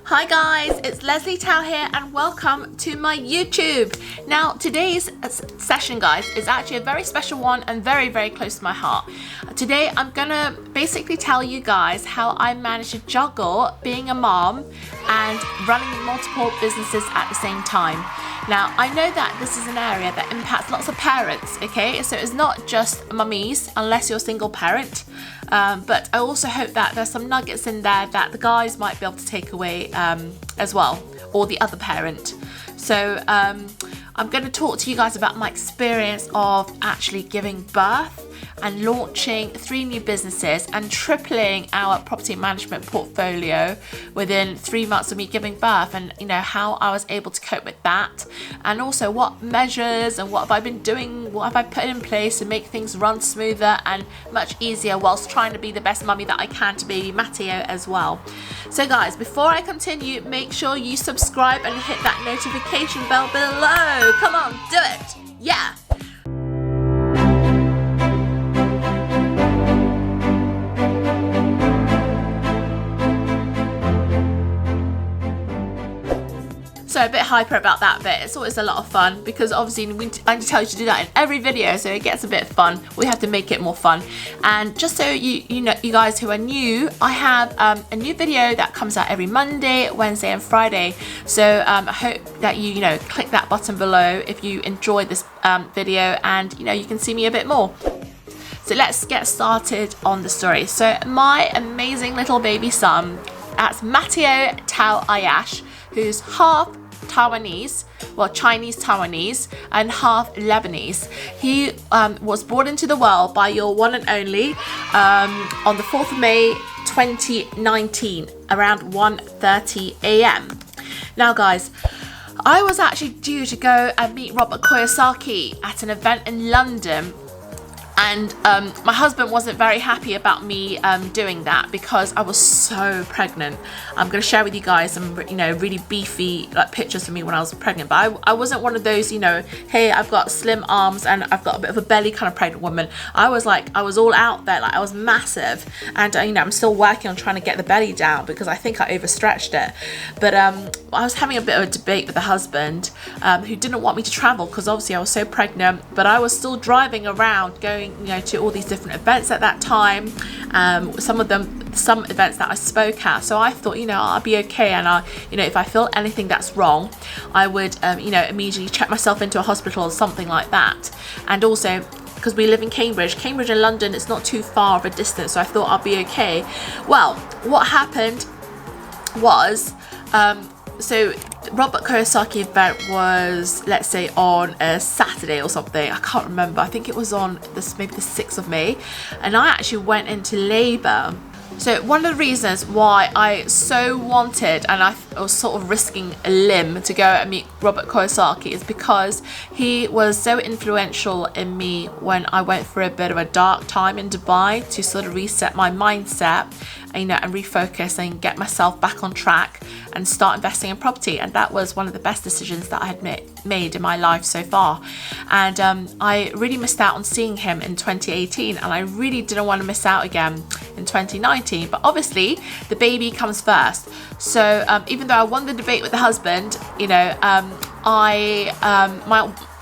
Hi guys, it's Lesley Tao here and welcome to my YouTube. Now today's session guys is actually a very special one and very close to my heart. Today I'm gonna basically tell you guys how I managed to juggle being a mom and running multiple businesses at the same time. Now I know that this is an area that impacts lots of parents, okay? So it's not just mummies unless you're a single parent. But I also hope that there's some nuggets in there that the guys might be able to take away as well, or the other parent. So I'm going to talk to you guys about my experience of actually giving birth and launching 3 new businesses and tripling our property management portfolio within 3 months of me giving birth, and you know how I was able to cope with that, and also what measures and what have I been doing, what have I put in place to make things run smoother and much easier whilst trying to be the best mummy that I can to baby Matteo as well. So guys, before I continue, make sure you subscribe and hit that notification bell below. Come on, do it. Yeah. So a bit hyper about that bit. It's always a lot of fun because obviously I tell you to do that in every video, so it gets a bit fun. We have to make it more fun. And just so you know, you guys who are new, I have a new video that comes out every Monday, Wednesday, and Friday. So I hope that you click that button below if you enjoy this video, and you can see me a bit more. So let's get started on the story. So my amazing little baby son, that's Matteo Tao Ayash, who's half Taiwanese, well Chinese Taiwanese, and half Lebanese. He was born into the world by your one and only on the 4th of May 2019 around 1:30 a.m. Now guys, I was actually due to go and meet Robert Kiyosaki at an event in London, and my husband wasn't very happy about me doing that because I was so pregnant. I'm going to share with you guys some really beefy pictures of me when I was pregnant, but I wasn't one of those hey, I've got slim arms and I've got a bit of a belly kind of pregnant woman. I was all out there, I was massive, and I'm still working on trying to get the belly down because I think I overstretched it. But I was having a bit of a debate with the husband who didn't want me to travel because obviously I was so pregnant, but I was still driving around going to all these different events at that time, some events that I spoke at. So I thought I'll be okay, and if I feel anything that's wrong, I would immediately check myself into a hospital or something like that. And also because we live in Cambridge and London, it's not too far of a distance, so I thought I'll be okay. Well, what happened was so Robert Kiyosaki event was, let's say, on a Saturday or something. I can't remember. I think it was on maybe the 6th of May. And I actually went into labour. So one of the reasons why I so wanted, and I was sort of risking a limb to go and meet Robert Kiyosaki, is because he was so influential in me when I went through a bit of a dark time in Dubai to sort of reset my mindset, and refocus and get myself back on track and start investing in property. And that was one of the best decisions that I had made in my life so far. And I really missed out on seeing him in 2018, and I really didn't want to miss out again in 2019. But obviously the baby comes first. So even though I won the debate with the husband,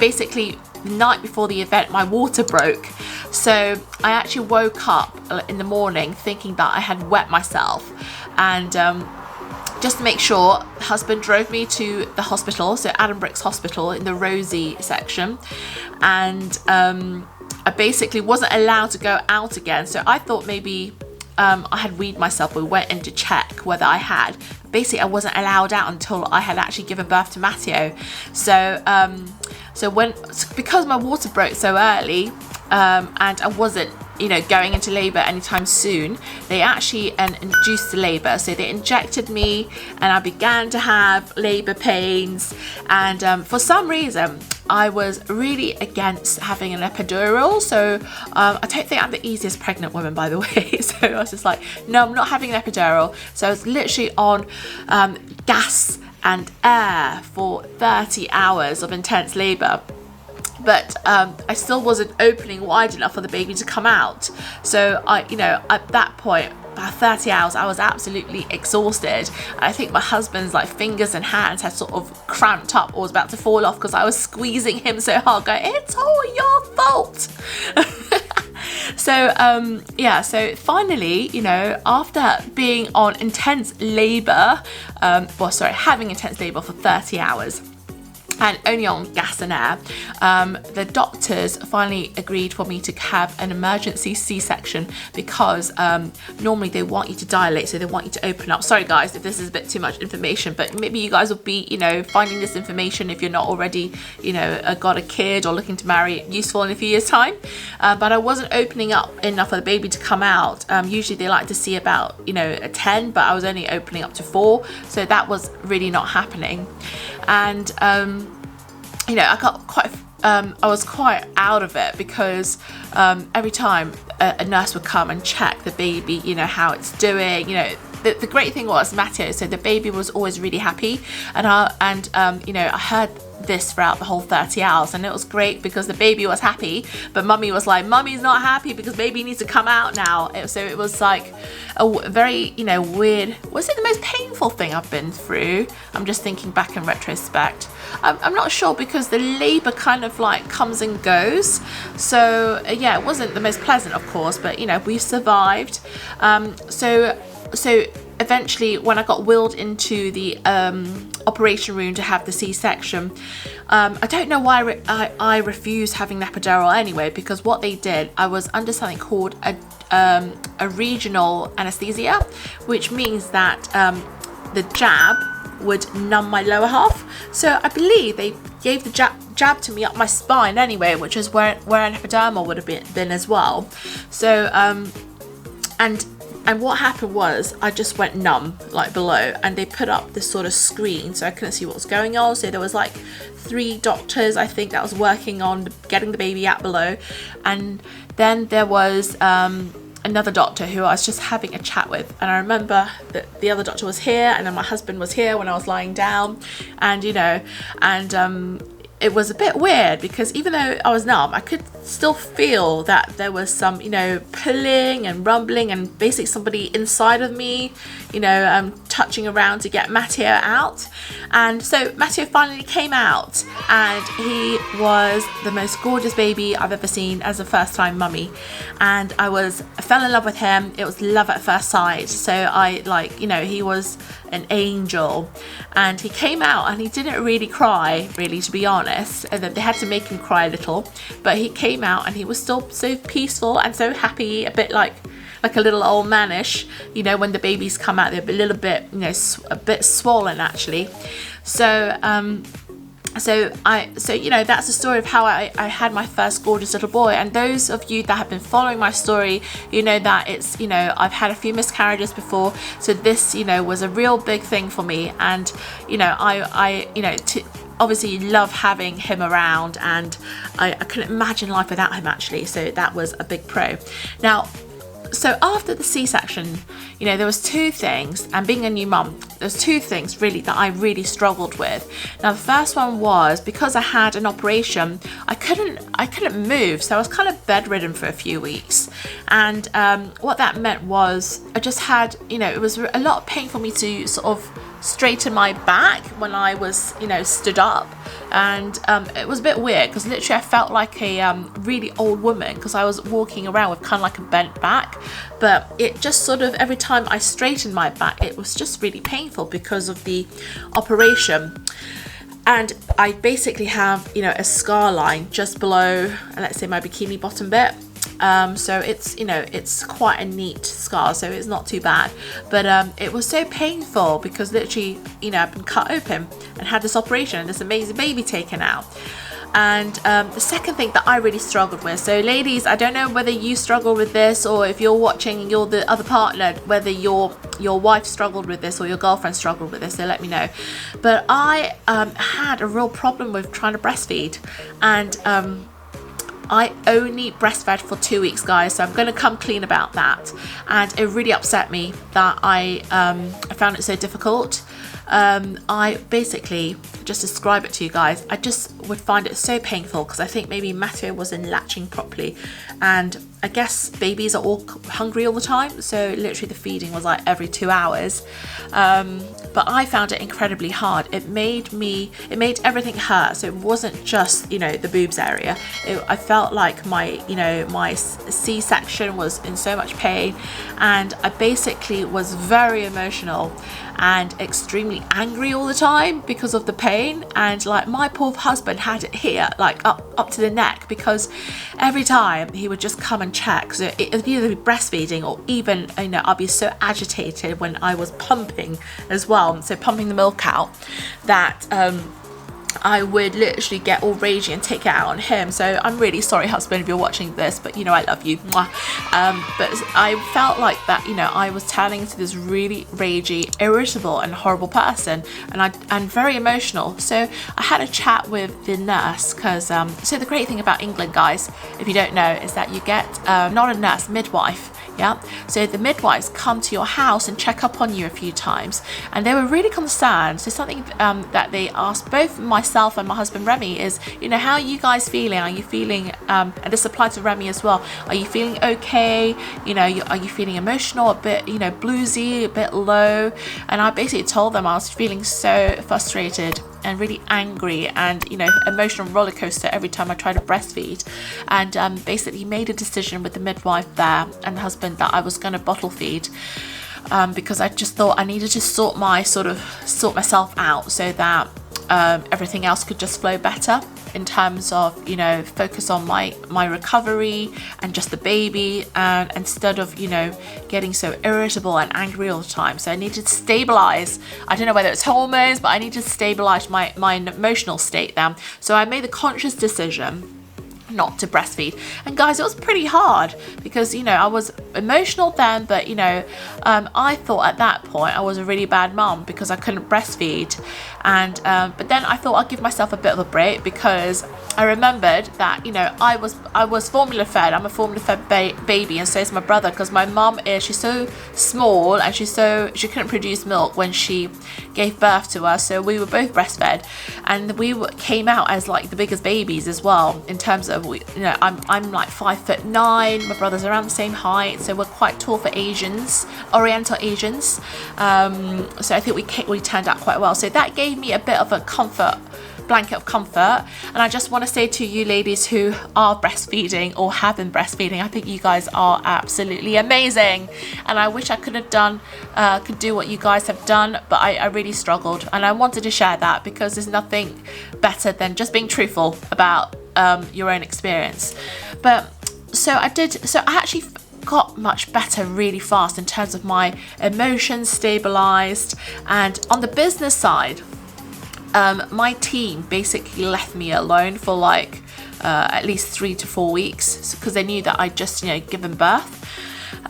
basically the night before the event my water broke. So I actually woke up in the morning thinking that I had wet myself, and just to make sure, the husband drove me to the hospital, so Adam Bricks Hospital in the Rosie section, and I basically wasn't allowed to go out again. So I thought maybe I had weed myself. We went in to check whether I had. Basically I wasn't allowed out until I had actually given birth to Matteo. So because my water broke so early, and I wasn't going into labour anytime soon, they actually induced labour. So they injected me and I began to have labour pains, and for some reason I was really against having an epidural. So I don't think I'm the easiest pregnant woman, by the way. So I was just like, no, I'm not having an epidural. So I was literally on gas and air for 30 hours of intense labour. But I still wasn't opening wide enough for the baby to come out. So at that point, by 30 hours, I was absolutely exhausted. I think my husband's like fingers and hands had sort of cramped up or was about to fall off because I was squeezing him so hard, going, it's all your fault. So so finally, you know, after being on intense labor, having intense labor for 30 hours and only on gas and air, the doctors finally agreed for me to have an emergency C-section because normally they want you to dilate, so they want you to open up. Sorry guys if this is a bit too much information, but maybe you guys will be, you know, finding this information, if you're not already, you know, got a kid or looking to marry, useful in a few years time. But I wasn't opening up enough for the baby to come out. Usually they like to see about, you know, a 10, but I was only opening up to 4, so that was really not happening. And you know, I was quite out of it because every time a nurse would come and check the baby, you know, how it's doing, you know, the great thing was Matteo, so the baby was always really happy, and you know, I heard this throughout the whole 30 hours, and it was great because the baby was happy, but mummy was like, mummy's not happy because baby needs to come out now. So it was like a very, you know, weird. Was it the most painful thing I've been through? I'm just thinking back in retrospect. I'm not sure because the labor kind of like comes and goes, so yeah, it wasn't the most pleasant, of course, but you know, we survived. So eventually, when I got wheeled into the operation room to have the C-section, I don't know why I refused having an epidural anyway, because what they did, I was under something called a regional anesthesia, which means that the jab would numb my lower half. So I believe they gave the jab to me up my spine anyway, which is where an epidural would have been as well. So and what happened was I just went numb, like below, and they put up this sort of screen so I couldn't see what was going on. So there was like 3 doctors, I think, that was working on getting the baby out below, and then there was another doctor who I was just having a chat with, and I remember that the other doctor was here, and then my husband was here when I was lying down, and you know, and it was a bit weird because even though I was numb, I could still feel that there was some, you know, pulling and rumbling, and basically somebody inside of me, you know, touching around to get Matteo out. And so Matteo finally came out, and he was the most gorgeous baby I've ever seen as a first time mummy, and I fell in love with him. It was love at first sight. So I, like, you know, he was an angel, and he came out and he didn't really cry, really, to be honest, and then they had to make him cry a little, but he came out and he was still so peaceful and so happy, a bit like a little old manish, you know, when the babies come out, they're a little bit, you know, a bit swollen actually. So you know, that's the story of how I had my first gorgeous little boy. And those of you that have been following my story, you know that it's, you know, I've had a few miscarriages before, so this, you know, was a real big thing for me. And you know, I you know, obviously love having him around, and I couldn't imagine life without him actually, so that was a big pro. Now, so after the C-section, you know, there was 2 things, and being a new mum, there's 2 things really that I really struggled with. Now, the first one was because I had an operation, I couldn't move, so I was kind of bedridden for a few weeks. And what that meant was I just had, you know, it was a lot of pain for me to sort of straighten my back when I was, you know, stood up, and it was a bit weird because literally I felt like a really old woman because I was walking around with kind of like a bent back, but it just sort of, every time I straightened my back, it was just really painful because of the operation. And I basically have, you know, a scar line just below, let's say, my bikini bottom bit. So it's, you know, it's quite a neat scar, so it's not too bad, but it was so painful because literally, you know, I've been cut open and had this operation and this amazing baby taken out. And the second thing that I really struggled with, so ladies, I don't know whether you struggle with this, or if you're watching and you're the other partner, whether your wife struggled with this or your girlfriend struggled with this, so let me know. But I had a real problem with trying to breastfeed, and I only breastfed for 2 weeks, guys, so I'm going to come clean about that. And it really upset me that I found it so difficult. I basically, just describe it to you guys, I just would find it so painful because I think maybe Matteo wasn't latching properly, and I guess babies are all hungry all the time, so literally the feeding was like every 2 hours. But I found it incredibly hard. It made everything hurt. So it wasn't just, you know, the boobs area. I felt like my C-section was in so much pain, and I basically was very emotional and extremely angry all the time because of the pain. And like my poor husband had it here, like up to the neck, because every time he would just come and check. So it would either be breastfeeding, or even, you know, I'd be so agitated when I was pumping as well, so pumping the milk out, that I would literally get all ragey and take it out on him. So I'm really sorry, husband, if you're watching this, but you know I love you. But I felt like that, you know, I was turning into this really ragey, irritable and horrible person, and very emotional. So I had a chat with the nurse, because so the great thing about England, guys, if you don't know, is that you get not a nurse, midwife. Yeah, so the midwives come to your house and check up on you a few times, and they were really concerned. So something that they asked both myself and my husband Remy is, you know, how are you guys feeling? Are you feeling, and this applies to Remy as well, are you feeling okay? You know, are you feeling emotional, a bit, you know, bluesy, a bit low? And I basically told them I was feeling so frustrated and really angry, and, you know, emotional roller coaster every time I tried to breastfeed. And basically made a decision with the midwife there and the husband that I was going to bottle feed, because I just thought I needed to sort myself out, so that everything else could just flow better, in terms of, you know, focus on my recovery and just the baby, and instead of, you know, getting so irritable and angry all the time. So I needed to stabilize. I don't know whether it's hormones, but I needed to stabilize my emotional state then. So I made the conscious decision not to breastfeed. And guys, it was pretty hard, because, you know, I was emotional then, but, you know, I thought at that point I was a really bad mum because I couldn't breastfeed. And but then I thought I'd give myself a bit of a break, because I remembered that, you know, I was formula fed. I'm a formula fed baby, and so is my brother, because my mum she's so small, and she couldn't produce milk when she gave birth to us, so we were both breastfed, and we came out as like the biggest babies as well, in terms of, you know, I'm like 5'9", my brother's around the same height, so we're quite tall for Asians, Oriental Asians. So I think we turned out quite well. So that gave me a bit of a blanket of comfort. And I just want to say to you ladies who are breastfeeding or have been breastfeeding, I think you guys are absolutely amazing, and I wish I could do what you guys have done, but I really struggled, and I wanted to share that, because there's nothing better than just being truthful about your own experience. But so I actually got much better really fast in terms of my emotions stabilized. And on the business side, my team basically left me alone for like at least 3 to 4 weeks, because they knew that I'd just, you know, given birth.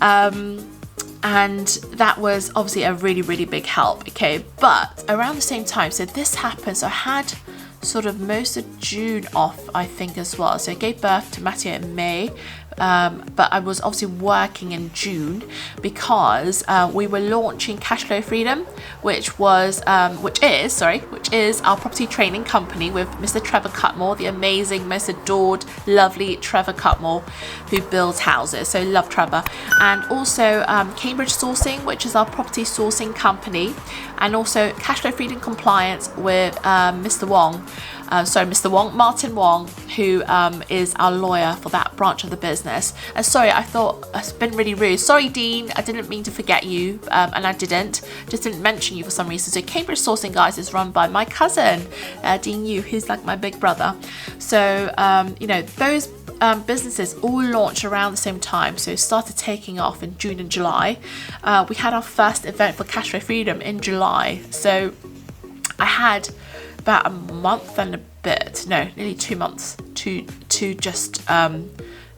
And that was obviously a really, really big help. Okay, but around the same time, so this happened, so I had sort of most of June off, I think, as well. So I gave birth to Matteo in May, but I was obviously working in June, because we were launching Cashflow Freedom, which is our property training company with Mr. Trevor Cutmore, the amazing, most adored, lovely Trevor Cutmore, who builds houses. So love Trevor. And also Cambridge Sourcing, which is our property sourcing company, and also Cashflow Freedom Compliance with Martin Wong, who is our lawyer for that branch of the business. And sorry, I thought it's been really rude. Sorry, Dean, I didn't mean to forget you, and I just didn't mention you for some reason. So Cambridge Sourcing, guys, is run by my cousin, Dean Yu, who's like my big brother. So, you know, those businesses all launched around the same time, so it started taking off in June and July. We had our first event for Cashflow Freedom in July, so I had about a month and a bit, no, nearly 2 months to just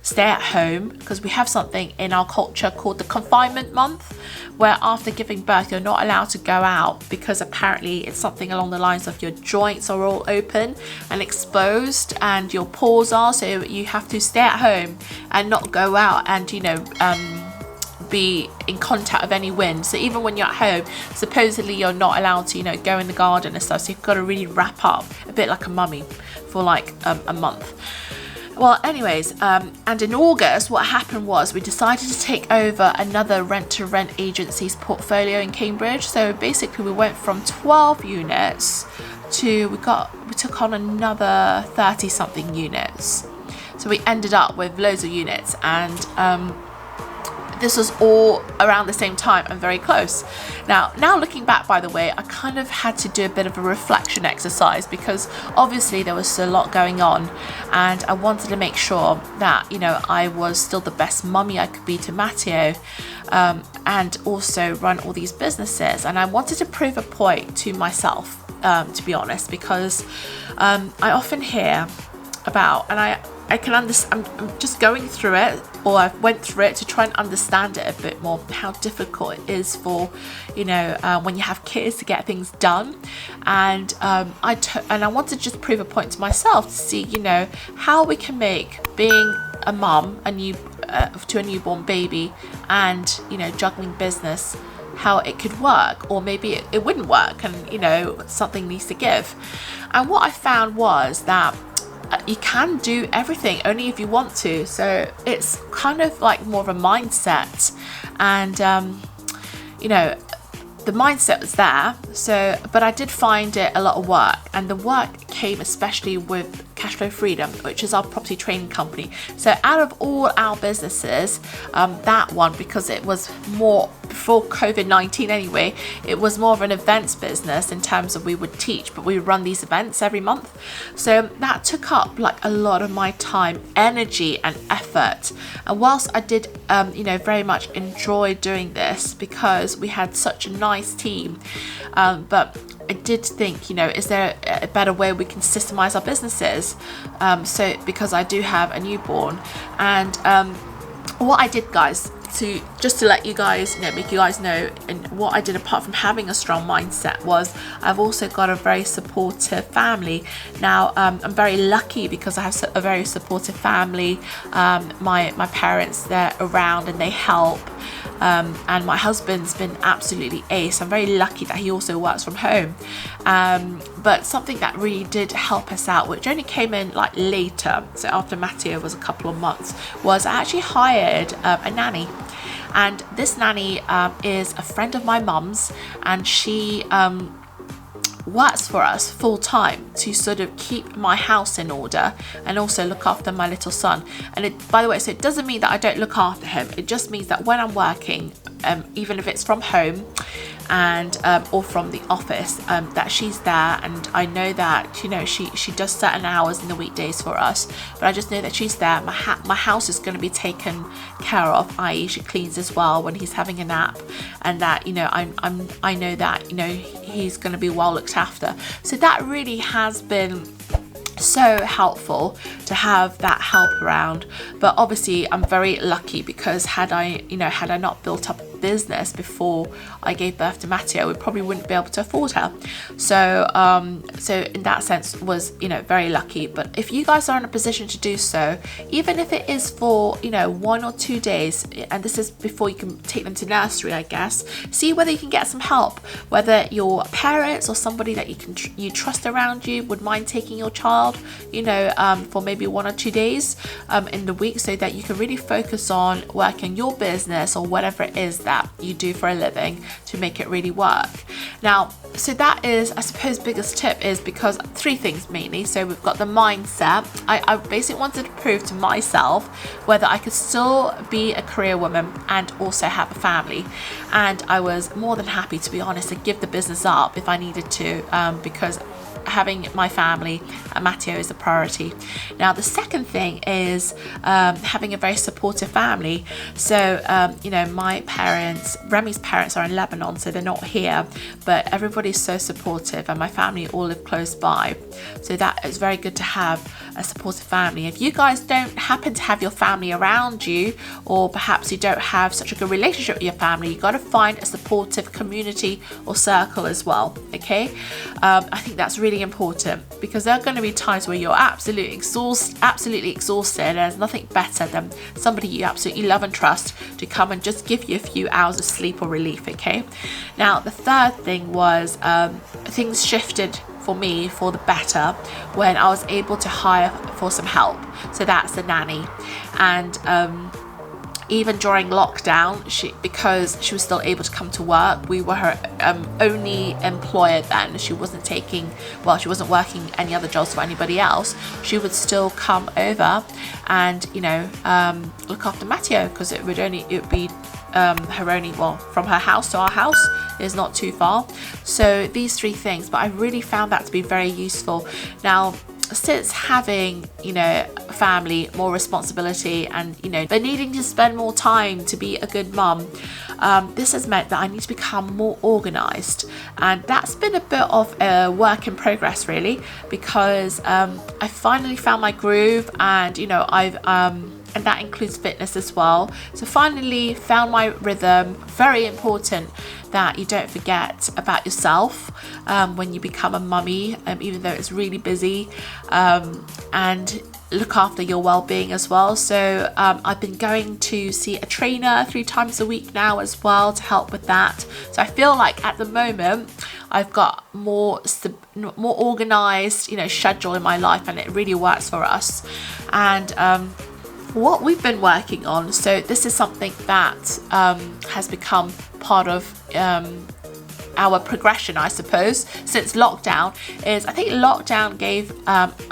stay at home, because we have something in our culture called the confinement month, where after giving birth you're not allowed to go out, because apparently it's something along the lines of your joints are all open and exposed, and your pores are, so you have to stay at home and not go out and, you know, be in contact with any wind. So even when you're at home, supposedly you're not allowed to, you know, go in the garden and stuff. So you've got to really wrap up a bit like a mummy for like a month. Well, anyways, and in August, what happened was we decided to take over another rent-to-rent agency's portfolio in Cambridge. So basically, we went from 12 units to we took on another 30-something units. So we ended up with loads of units, and this was all around the same time and very close. Now looking back, by the way, I kind of had to do a bit of a reflection exercise because obviously there was a lot going on, and I wanted to make sure that, you know, I was still the best mummy I could be to Matteo, and also run all these businesses. And I wanted to prove a point to myself, to be honest, because I often hear about, and I can understand, I'm just going through it, or I went through it to try and understand it a bit more, how difficult it is for, you know, when you have kids to get things done. And I wanted to just prove a point to myself to see, you know, how we can make being a mum, to a newborn baby, and, you know, juggling business, how it could work, or maybe it wouldn't work, and, you know, something needs to give. And what I found was that you can do everything only if you want to. So it's kind of like more of a mindset, and you know, the mindset was there. So, but I did find it a lot of work, and the work came especially with Cashflow Freedom, which is our property training company. So out of all our businesses, that one, because it was more before COVID-19 anyway, it was more of an events business in terms of we would teach, but we would run these events every month. So that took up like a lot of my time, energy and effort. And whilst I did, you know, very much enjoy doing this because we had such a nice team, but I did think, you know, is there a better way we can systemize our businesses? So because I do have a newborn, and what I did, guys, to let you guys know, make you guys know, and what I did apart from having a strong mindset was I've also got a very supportive family. Now I'm very lucky because I have a very supportive family. My parents, they're around and they help, and my husband's been absolutely ace. I'm very lucky that he also works from home, but something that really did help us out, which only came in like later, so after Matteo was a couple of months, was I actually hired a nanny. And this nanny is a friend of my mum's, and she works for us full time to sort of keep my house in order and also look after my little son. And it, by the way, so it doesn't mean that I don't look after him. It just means that when I'm working, even if it's from home and or from the office, that she's there, and I know that, you know, she does certain hours in the weekdays for us, but I just know that she's there. My house is going to be taken care of, i.e. she cleans as well when he's having a nap, and that, you know, I know that, you know, he's going to be well looked after. So that really has been so helpful to have that help around. But obviously I'm very lucky because had I not built up a business before I gave birth to Matteo, we probably wouldn't be able to afford her. So so in that sense was, you know, very lucky. But if you guys are in a position to do so, even if it is for, you know, 1 or 2 days, and this is before you can take them to nursery, I guess, see whether you can get some help, whether your parents or somebody that you trust around you would mind taking your child, you know, for maybe 1 or 2 days in the week, so that you can really focus on working your business or whatever it is that you do for a living to make it really work. Now, so that is, I suppose, biggest tip is because 3 things mainly. So we've got the mindset. I basically wanted to prove to myself whether I could still be a career woman and also have a family, and I was more than happy, to be honest, to give the business up if I needed to, because having my family and Matteo is a priority. Now the second thing is having a very supportive family. So you know, my parents Remy's parents are in Lebanon, so they're not here, but everybody's so supportive, and my family all live close by. So that is very good to have a supportive family. If you guys don't happen to have your family around you, or perhaps you don't have such a good relationship with your family, you got to find a supportive community or circle as well. Okay, I think that's really important, because there are going to be times where you're absolutely exhausted. There's nothing better than somebody you absolutely love and trust to come and just give you a few hours of sleep or relief. Okay, now the third thing was things shifted for me for the better when I was able to hire for some help. So that's the nanny. And even during lockdown, because she was still able to come to work, we were her only employer then. She wasn't working any other jobs for anybody else. She would still come over and, look after Matteo, because it would be from her house to our house is not too far. So these three things, but I really found that to be very useful. Now, since having, family, more responsibility, and, but needing to spend more time to be a good mum, this has meant that I need to become more organized. And that's been a bit of a work in progress, really, because I finally found my groove, and, and that includes fitness as well. So finally found my rhythm. Very important that you don't forget about yourself when you become a mummy, even though it's really busy, and look after your well-being as well. So I've been going to see a trainer 3 times a week now as well to help with that. So I feel like at the moment I've got more organized, schedule in my life, and it really works for us. And what we've been working on, so this is something that has become part of our progression, I suppose, since lockdown, is I think lockdown gave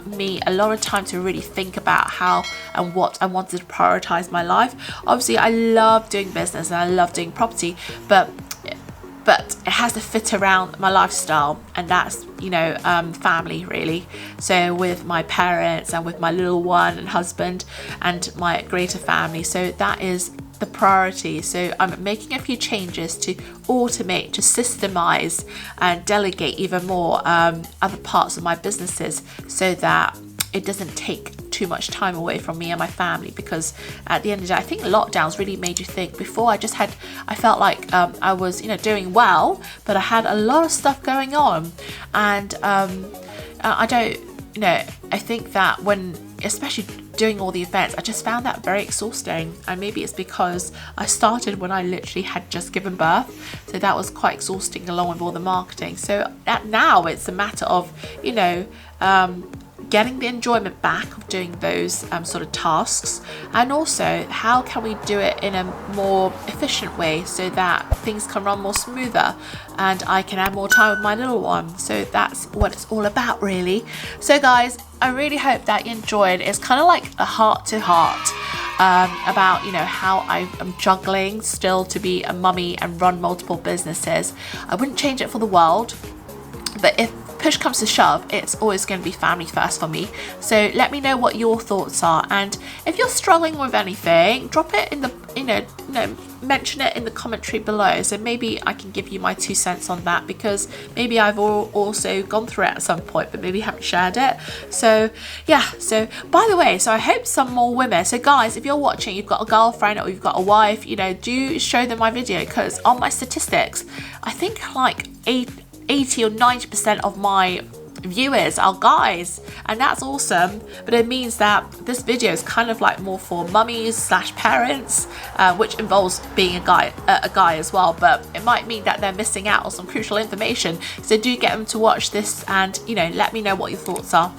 me a lot of time to really think about how and what I wanted to prioritize my life. Obviously, I love doing business and I love doing property, but it has to fit around my lifestyle, and that's family, really. So with my parents and with my little one and husband and my greater family, so that is the priority. So I'm making a few changes to automate, to systemize and delegate even more other parts of my businesses, so that it doesn't take too much time away from me and my family. Because at the end of the day, I think lockdowns really made you think. Before, I felt like I was doing well, but I had a lot of stuff going on, and I think that when, especially doing all the events, I just found that very exhausting. And maybe it's because I started when I literally had just given birth, so that was quite exhausting, along with all the marketing. So now it's a matter of getting the enjoyment back of doing those sort of tasks, and also how can we do it in a more efficient way so that things can run more smoother and I can have more time with my little one. So that's what it's all about, really. So guys, I really hope that you enjoyed. It's kind of like a heart to heart about how I am juggling still to be a mummy and run multiple businesses. I wouldn't change it for the world, but if push comes to shove, it's always going to be family first for me. So let me know what your thoughts are, and if you're struggling with anything, drop it in the mention it in the commentary below, so maybe I can give you my 2 cents on that, because maybe I've also gone through it at some point but maybe haven't shared it. So yeah, so by the way, so I hope some more women, so guys, if you're watching, you've got a girlfriend or you've got a wife, do show them my video, because on my statistics, I think like 80 or 90% of my viewers are guys, and that's awesome. But it means that this video is kind of like more for mummies / parents, which involves being a guy as well, but it might mean that they're missing out on some crucial information. So do get them to watch this, and let me know what your thoughts are.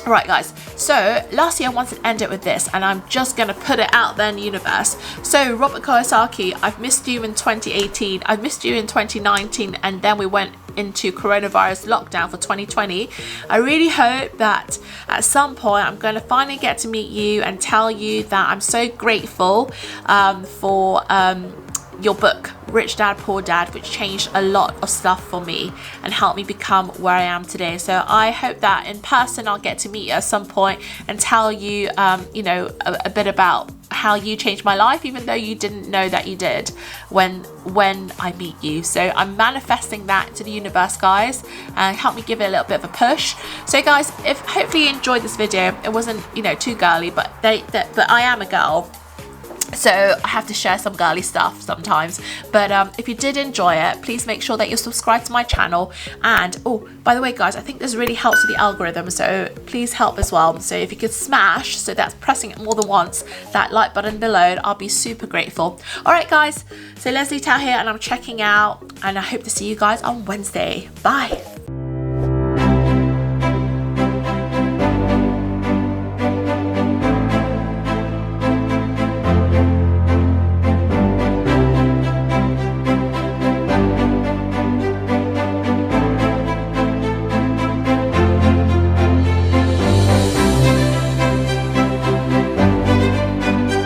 Right guys, so lastly I wanted to end it with this, and I'm just going to put it out there in the universe. So Robert Kiyosaki, I've missed you in 2018, I've missed you in 2019, and then we went into coronavirus lockdown for 2020. I really hope that at some point I'm going to finally get to meet you and tell you that I'm so grateful for your book, Rich Dad, Poor Dad, which changed a lot of stuff for me and helped me become where I am today. So I hope that in person I'll get to meet you at some point and tell you, you know, a bit about how you changed my life, even though you didn't know that you did when I meet you. So I'm manifesting that to the universe, guys, and help me give it a little bit of a push. So guys, if hopefully you enjoyed this video, it wasn't, you know, too girly, but I am a girl, so I have to share some girly stuff sometimes. But if you did enjoy it, please make sure that you're subscribed to my channel. And oh, by the way, guys, I think this really helps with the algorithm, so please help as well. So if you could smash, so that's pressing it more than once, that like button below, I'll be super grateful. All right, guys, so Lesley Tao here, and I'm checking out, and I hope to see you guys on Wednesday. Bye.